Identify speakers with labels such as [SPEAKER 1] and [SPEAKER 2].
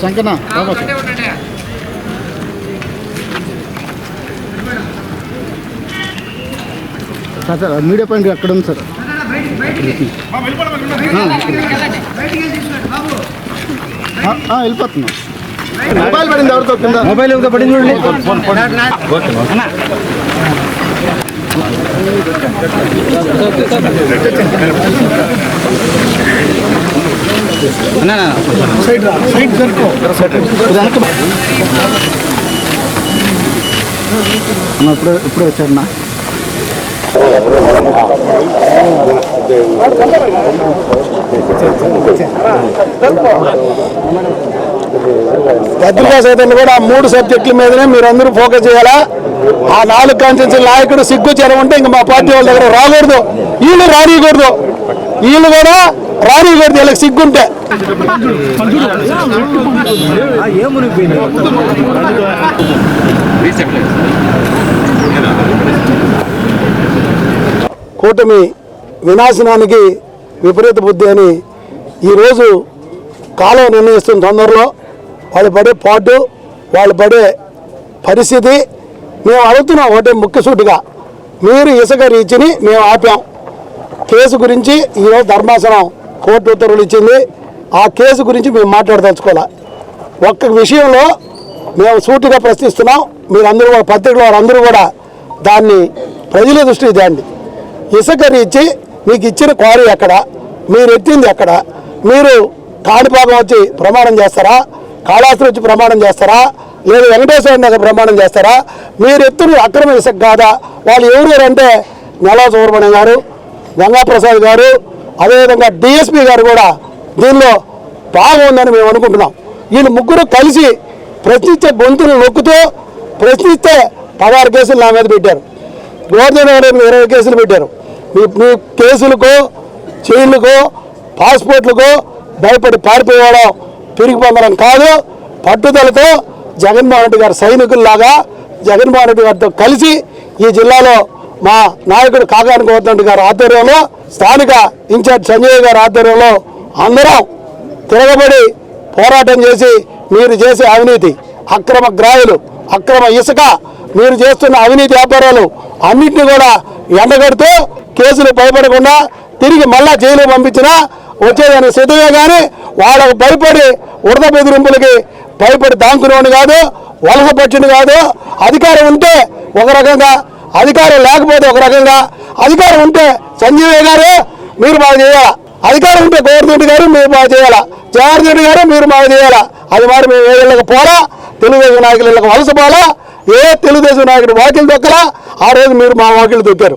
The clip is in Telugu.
[SPEAKER 1] శంకనా సార్ మీడియా పాయింట్ అక్కడ ఉంది సార్. వెళ్ళిపోతున్నా. మొబైల్ పడింది ఎవరితో కింద మొబైల్ పడింది చూడండి. ఇప్పుడు వచ్చారన్నా.
[SPEAKER 2] పత్రికా సైతం కూడా 3 సబ్జెక్టుల మీదనే మీరందరూ ఫోకస్ చేయాలా. ఆ 4 కాన్స్టిట్యూన్సీ నాయకుడు సిగ్గు చెరం ఉంటే ఇంకా మా పార్టీ వాళ్ళ దగ్గర రాకూడదు. వీళ్ళు రానియకూడదు, వీళ్ళు కూడా రానియకూడదు. వీళ్ళకి సిగ్గుంటే కూటమి వినాశనానికి విపరీత బుద్ధి అని ఈరోజు కాలం నిర్ణయిస్తున్న తొందరలో వాళ్ళు పడే పాటు వాళ్ళు పడే పరిస్థితి మేము అడుగుతున్నాం. ఒకటే ముఖ్యసూటిగా, మీరు ఇసుక రీచ్ని మేము ఆపాం. కేసు గురించి ఈరోజు ధర్మాసనం కోర్టు ఉత్తర్వులు ఇచ్చింది. ఆ కేసు గురించి మేము మాట్లాడదలుచుకోవాలి. ఒక్క విషయంలో మేము సూటిగా ప్రశ్నిస్తున్నాం. మీరందరూ కూడా పత్రికలో వారందరూ కూడా దాన్ని ప్రజల దృష్టికి తేండి. ఇసుక రీచి మీకు ఇచ్చిన క్వారీ ఎక్కడ, మీరు ఎత్తింది ఎక్కడ? మీరు కాణిపాకం వచ్చి ప్రమాణం చేస్తారా, కాళాస్త్రి వచ్చి ప్రమాణం చేస్తారా, లేదు వెంకటేశ్వర నగర్ ప్రమాణం చేస్తారా? మీరు ఎత్తున అక్రమ ఇసుక కాదా? వాళ్ళు ఎవరు అంటే నెలా సుబ్రహ్మణ్యం గారు, గంగాప్రసాద్ గారు, అదేవిధంగా డిఎస్పీ గారు కూడా దీనిలో బాగుందని మేము అనుకుంటున్నాం. వీళ్ళు ముగ్గురు కలిసి ప్రశ్నించే గొంతులు నొక్కుతూ ప్రశ్నిస్తే 16 కేసులు నా మీద పెట్టారు. గోవర్ధన్ 20 కేసులు పెట్టారు. మీ కేసులకు, జైళ్ళకు, పాస్పోర్ట్లకు భయపడి పారిపోవడం తిరిగి పొందడం కాదు. పట్టుదలతో జగన్మోహన్ రెడ్డి గారు సైనికుల్లాగా జగన్మోహన్ రెడ్డి గారితో కలిసి ఈ జిల్లాలో మా నాయకుడు కాకాని గోవర్ధన్ గారి ఆధ్వర్యంలో, స్థానిక ఇన్ఛార్జ్ సంజయ్ గారి ఆధ్వర్యంలో అందరం తిరగబడి పోరాటం చేసి మీరు చేసే అవినీతి, అక్రమ గ్రాహులు, అక్రమ ఇసుక, మీరు చేస్తున్న అవినీతి వ్యాపారాలు అన్నింటినీ కూడా ఎండగడుతూ కేసులు భయపడకుండా తిరిగి మళ్ళా జైలు పంపించినా వచ్చేదానికి సిద్ధమే. కానీ వాళ్ళకు భయపడి ఉడత బెదిరింపులకి భయపడి దాంకునేవాడిని కాదు, వలస పట్టింది కాదు. అధికారం ఉంటే ఒక రకంగా, అధికారం లేకపోతే ఒక రకంగా. అధికారం ఉంటే సంజీవయ్య గారు మీరు బాగా చేయాలా, అధికారం ఉంటే గోవర్ధన్ గారు మీరు బాగా చేయాలా, జగన్ రెడ్డి గారు మీరు బాగా చేయాలా. అది మరి మేము ఏళ్ళకి పోలా, తెలుగుదేశం నాయకులు ఇళ్ళకి వలస పోలా, ఏ తెలుగుదేశం నాయకుడు వాకిలు దొక్కలా. ఆ రోజు మీరు మా వాకిలు దొక్కారు.